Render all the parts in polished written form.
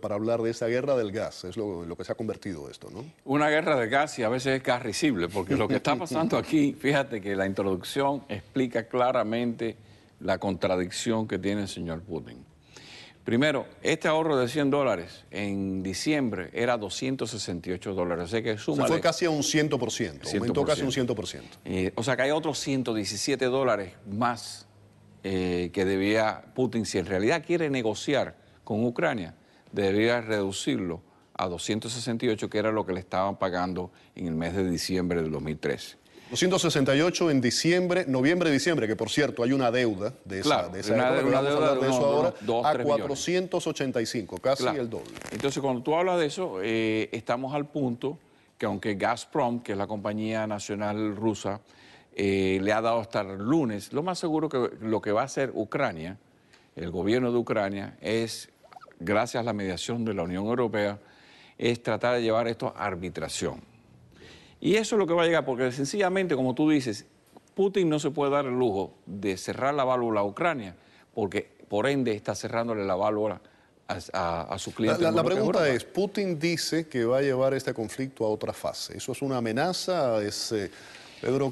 para hablar de esa guerra del gas, es lo que se ha convertido esto, ¿no? Una guerra de gas y a veces es gas risible, porque lo que está pasando aquí, fíjate que la introducción explica claramente la contradicción que tiene el señor Putin. Primero, este ahorro de $100 en diciembre era $268, o sea que súmale... Se fue casi a un 100%, aumentó casi un 100%. O sea que hay otros $117 más que debía Putin, si en realidad quiere negociar con Ucrania, debería reducirlo a 268, que era lo que le estaban pagando en el mes de diciembre del 2013. 268 en diciembre, noviembre-diciembre, que por cierto hay una deuda de esa, Claro, época, que vamos a hablar de eso ahora, a 485, casi el doble. Entonces, cuando tú hablas de eso, estamos al punto que aunque Gazprom, que es la compañía nacional rusa, le ha dado hasta el lunes, lo más seguro que lo que va a hacer Ucrania, el gobierno de Ucrania, es, gracias a la mediación de la Unión Europea, es tratar de llevar esto a arbitración. Y eso es lo que va a llegar, porque sencillamente, como tú dices, Putin no se puede dar el lujo de cerrar la válvula a Ucrania, porque por ende está cerrándole la válvula a su cliente. La pregunta es, Putin dice que va a llevar este conflicto a otra fase. ¿Eso es una amenaza? ¿Es perro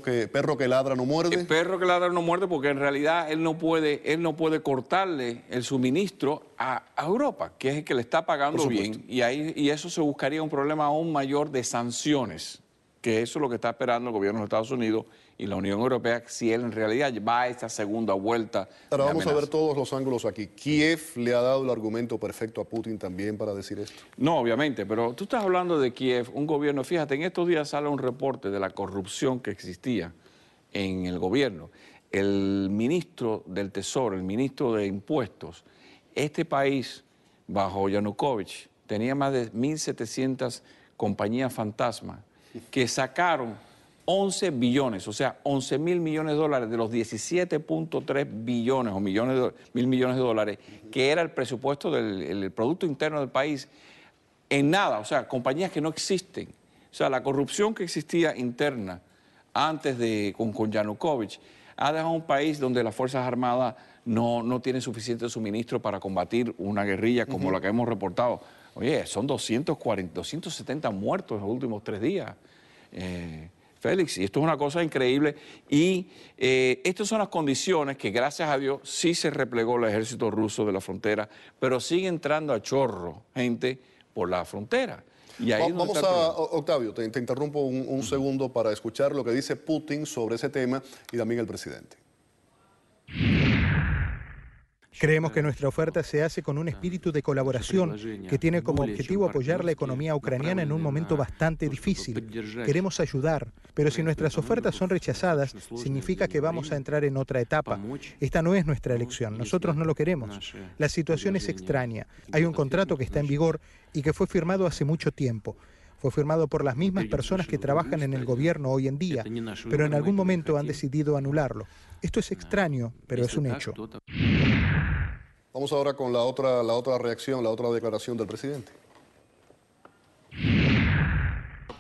que ladra no muerde? El perro que ladra no muerde, porque en realidad él no puede cortarle el suministro a Europa, que es el que le está pagando bien, y eso se buscaría un problema aún mayor de sanciones, que eso es lo que está esperando el gobierno de Estados Unidos y la Unión Europea, si él en realidad va a esta segunda vuelta. Ahora vamos a ver todos los ángulos aquí. ¿Kiev le ha dado el argumento perfecto a Putin también para decir esto? No, obviamente, pero tú estás hablando de Kiev, un gobierno, fíjate, en estos días sale un reporte de la corrupción que existía en el gobierno. El ministro del Tesoro, el ministro de Impuestos, este país, bajo Yanukovych, tenía más de 1.700 compañías fantasma que sacaron 11 billones, o sea, 11.000 millones de dólares de los 17.3 billones o mil millones de dólares, que era el presupuesto del Producto Interno del país, en nada, o sea, compañías que no existen. O sea, la corrupción que existía interna antes con Yanukovych ha dejado un país donde las Fuerzas Armadas no tienen suficiente suministro para combatir una guerrilla como la que hemos reportado. Oye, son 270 muertos en los últimos 3 días, Félix, y esto es una cosa increíble. Y estas son las condiciones que, gracias a Dios, sí se replegó el ejército ruso de la frontera, pero sigue entrando a chorro gente por la frontera. Y ahí vamos a, Octavio, te interrumpo un segundo para escuchar lo que dice Putin sobre ese tema y también el presidente. Creemos que nuestra oferta se hace con un espíritu de colaboración que tiene como objetivo apoyar la economía ucraniana en un momento bastante difícil. Queremos ayudar, pero si nuestras ofertas son rechazadas, significa que vamos a entrar en otra etapa. Esta no es nuestra elección, nosotros no lo queremos. La situación es extraña. Hay un contrato que está en vigor y que fue firmado hace mucho tiempo. Fue firmado por las mismas personas que trabajan en el gobierno hoy en día, pero en algún momento han decidido anularlo. Esto es extraño, pero es un hecho. Vamos ahora con la otra reacción, la otra declaración del presidente.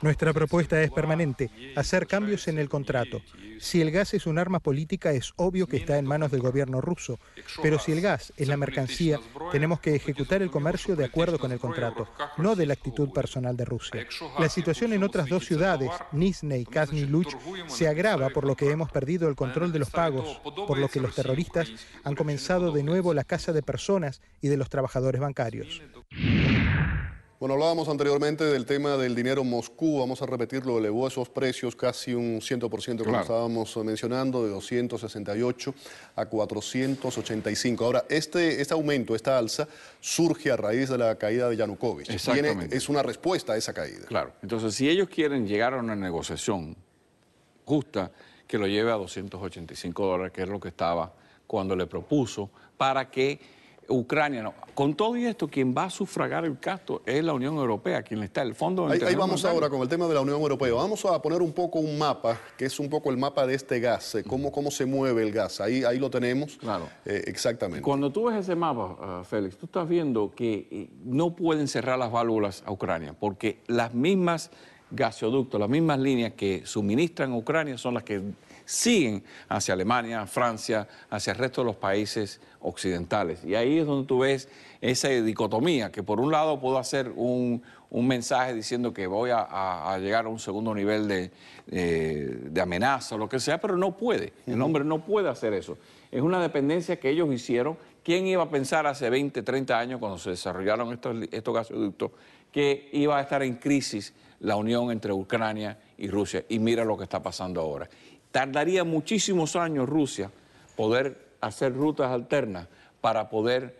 Nuestra propuesta es permanente, hacer cambios en el contrato. Si el gas es un arma política, es obvio que está en manos del gobierno ruso. Pero si el gas es la mercancía, tenemos que ejecutar el comercio de acuerdo con el contrato, no de la actitud personal de Rusia. La situación en otras 2 ciudades, Nizhny y Krasny Luch, se agrava por lo que hemos perdido el control de los pagos, por lo que los terroristas han comenzado de nuevo la caza de personas y de los trabajadores bancarios. Bueno, hablábamos anteriormente del tema del dinero en Moscú, vamos a repetirlo, elevó esos precios casi un 100%, como estábamos mencionando, de 268 a 485. Ahora, este aumento, esta alza, surge a raíz de la caída de Yanukovych. Exactamente. Es una respuesta a esa caída. Claro, entonces si ellos quieren llegar a una negociación justa, que lo lleve a $285, que es lo que estaba cuando le propuso, para que Ucrania, no. Con todo y esto, quien va a sufragar el gasto es la Unión Europea, quien está, el Fondo Ahí vamos ahora con el tema de la Unión Europea. Vamos a poner un poco un mapa, que es un poco el mapa de este gas, cómo se mueve el gas. Ahí lo tenemos. Claro. Exactamente. Cuando tú ves ese mapa, Félix, tú estás viendo que no pueden cerrar las válvulas a Ucrania, porque las mismas gasoductos, las mismas líneas que suministran a Ucrania son las que siguen hacia Alemania, Francia, hacia el resto de los países occidentales. Y ahí es donde tú ves esa dicotomía, que por un lado puedo hacer un mensaje diciendo que voy a llegar a un segundo nivel de amenaza o lo que sea, pero no puede. El hombre no puede hacer eso. Es una dependencia que ellos hicieron. ¿Quién iba a pensar hace 20, 30 años, cuando se desarrollaron estos gasoductos, que iba a estar en crisis la unión entre Ucrania y Rusia? Y mira lo que está pasando ahora. Tardaría muchísimos años Rusia poder hacer rutas alternas para poder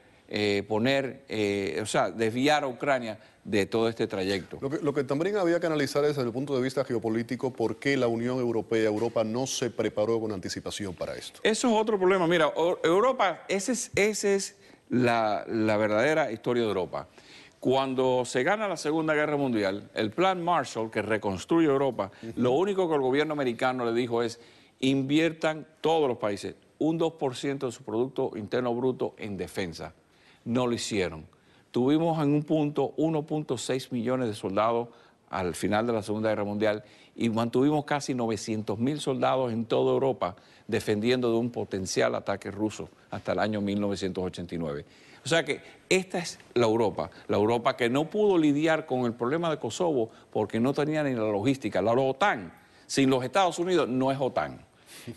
desviar a Ucrania de todo este trayecto. Lo que también había que analizar es desde el punto de vista geopolítico por qué la Unión Europea, Europa no se preparó con anticipación para esto. Eso es otro problema. Mira, Europa, esa es la verdadera historia de Europa. Cuando se gana la Segunda Guerra Mundial, el Plan Marshall, que reconstruye Europa, lo único que el gobierno americano le dijo es: inviertan todos los países un 2% de su Producto Interno Bruto en defensa. No lo hicieron. Tuvimos en un punto 1.6 millones de soldados al final de la Segunda Guerra Mundial y mantuvimos casi 900.000 soldados en toda Europa defendiendo de un potencial ataque ruso hasta el año 1989. O sea que esta es la Europa que no pudo lidiar con el problema de Kosovo porque no tenía ni la logística. La OTAN, sin los Estados Unidos, no es OTAN.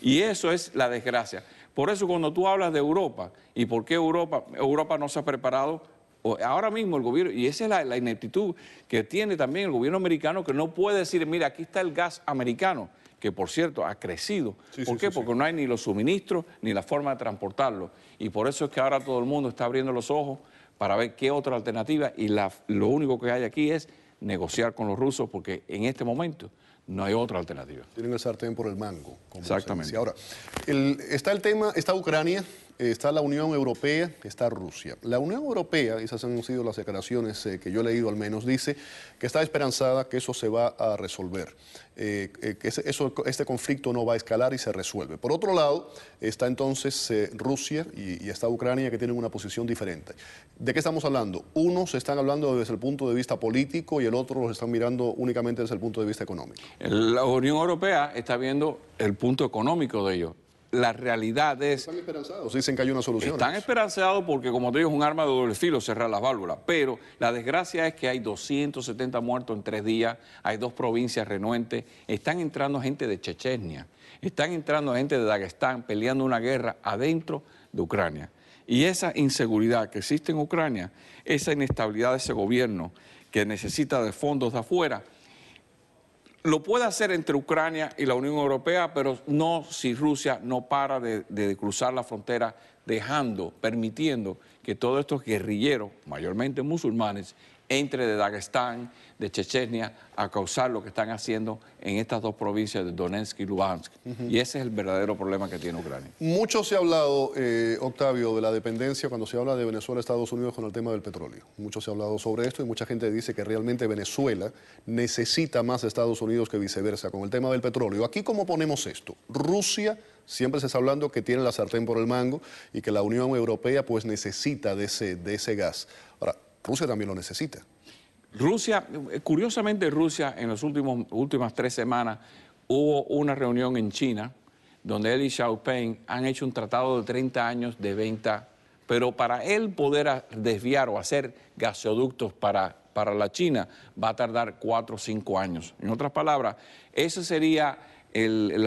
Y eso es la desgracia. Por eso cuando tú hablas de Europa y por qué Europa no se ha preparado, ahora mismo el gobierno, y esa es la ineptitud que tiene también el gobierno americano, que no puede decir: mira, aquí está el gas americano, que por cierto ha crecido. ¿Por qué? Porque no hay ni los suministros ni la forma de transportarlo. Y por eso es que ahora todo el mundo está abriendo los ojos para ver qué otra alternativa, y lo único que hay aquí es negociar con los rusos, porque en este momento no hay otra alternativa. Tienen el sartén por el mango. Exactamente. Ahora, está el tema, está Ucrania, está la Unión Europea, está Rusia. La Unión Europea, y esas han sido las declaraciones que yo he leído al menos, dice que está esperanzada que eso se va a resolver, que este conflicto no va a escalar y se resuelve. Por otro lado, está entonces Rusia y está Ucrania, que tienen una posición diferente. ¿De qué estamos hablando? Unos están hablando desde el punto de vista político y el otro los están mirando únicamente desde el punto de vista económico. La Unión Europea está viendo el punto económico de ellos. La realidad es... Están esperanzados, dicen que hay una solución. Están esperanzados porque, como te digo, es un arma de doble filo cerrar las válvulas. Pero la desgracia es que hay 270 muertos en 3 días, hay 2 provincias renuentes, están entrando gente de Chechenia, están entrando gente de Dagestán peleando una guerra adentro de Ucrania. Y esa inseguridad que existe en Ucrania, esa inestabilidad de ese gobierno que necesita de fondos de afuera, lo puede hacer entre Ucrania y la Unión Europea, pero no si Rusia no para de cruzar la frontera, permitiendo que todos estos guerrilleros, mayormente musulmanes, entre de Dagestán, de Chechenia, a causar lo que están haciendo en estas 2 provincias de Donetsk y Luhansk. Y ese es el verdadero problema que tiene Ucrania. Mucho se ha hablado, Octavio, de la dependencia cuando se habla de Venezuela, Estados Unidos con el tema del petróleo. Mucho se ha hablado sobre esto y mucha gente dice que realmente Venezuela necesita más de Estados Unidos que viceversa con el tema del petróleo. Aquí, ¿cómo ponemos esto? Rusia, siempre se está hablando que tiene la sartén por el mango y que la Unión Europea pues necesita de ese gas. Ahora, Rusia también lo necesita. Rusia, curiosamente Rusia, en las últimas 3 semanas, hubo una reunión en China, donde él y Xiaoping han hecho un tratado de 30 años de venta, pero para él poder desviar o hacer gasoductos para la China, va a tardar 4 o 5 años. En otras palabras, ese sería el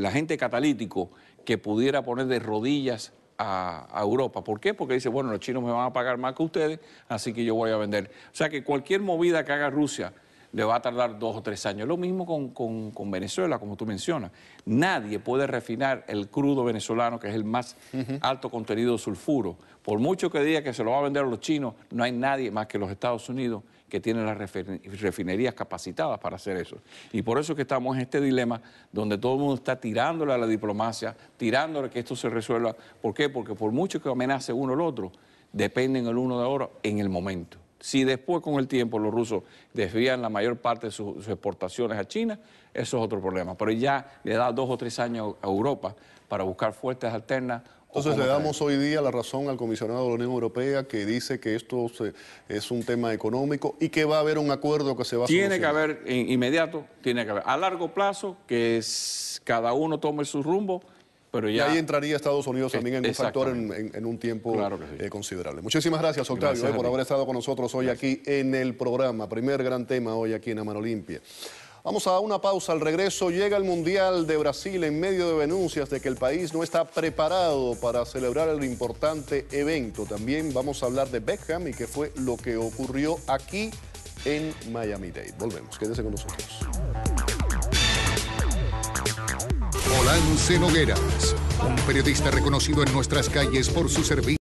agente catalítico que pudiera poner de rodillas a Europa. ¿Por qué? Porque dice, bueno, los chinos me van a pagar más que ustedes, así que yo voy a vender. O sea que cualquier movida que haga Rusia le va a tardar 2 o 3 años. Lo mismo con Venezuela, como tú mencionas. Nadie puede refinar el crudo venezolano, que es el más alto contenido de sulfuro. Por mucho que diga que se lo va a vender a los chinos, no hay nadie más que los Estados Unidos que tienen las refinerías capacitadas para hacer eso. Y por eso es que estamos en este dilema donde todo el mundo está tirándole a la diplomacia, tirándole que esto se resuelva. ¿Por qué? Porque por mucho que amenace uno al otro, dependen el uno de otro en el momento. Si después con el tiempo los rusos desvían la mayor parte de sus exportaciones a China, eso es otro problema. Pero ya le da 2 o 3 años a Europa para buscar fuentes alternas Entonces le damos hoy día la razón al comisionado de la Unión Europea que dice que esto es un tema económico y que va a haber un acuerdo que se va a solucionar. Tiene que solucionar. haber, inmediato, tiene que haber. A largo plazo, que cada uno tome su rumbo, pero ya... Y ahí entraría Estados Unidos también en un factor en un tiempo claro que sí. considerable. Muchísimas gracias, Octavio, por haber estado con nosotros hoy aquí en el programa. Primer gran tema hoy aquí en A Mano Limpia. Vamos a una pausa. Al regreso llega el Mundial de Brasil en medio de denuncias de que el país no está preparado para celebrar el importante evento. También vamos a hablar de Beckham y qué fue lo que ocurrió aquí en Miami-Dade. Volvemos, quédese con nosotros. Olance Nogueras, un periodista reconocido en nuestras calles por su servicio.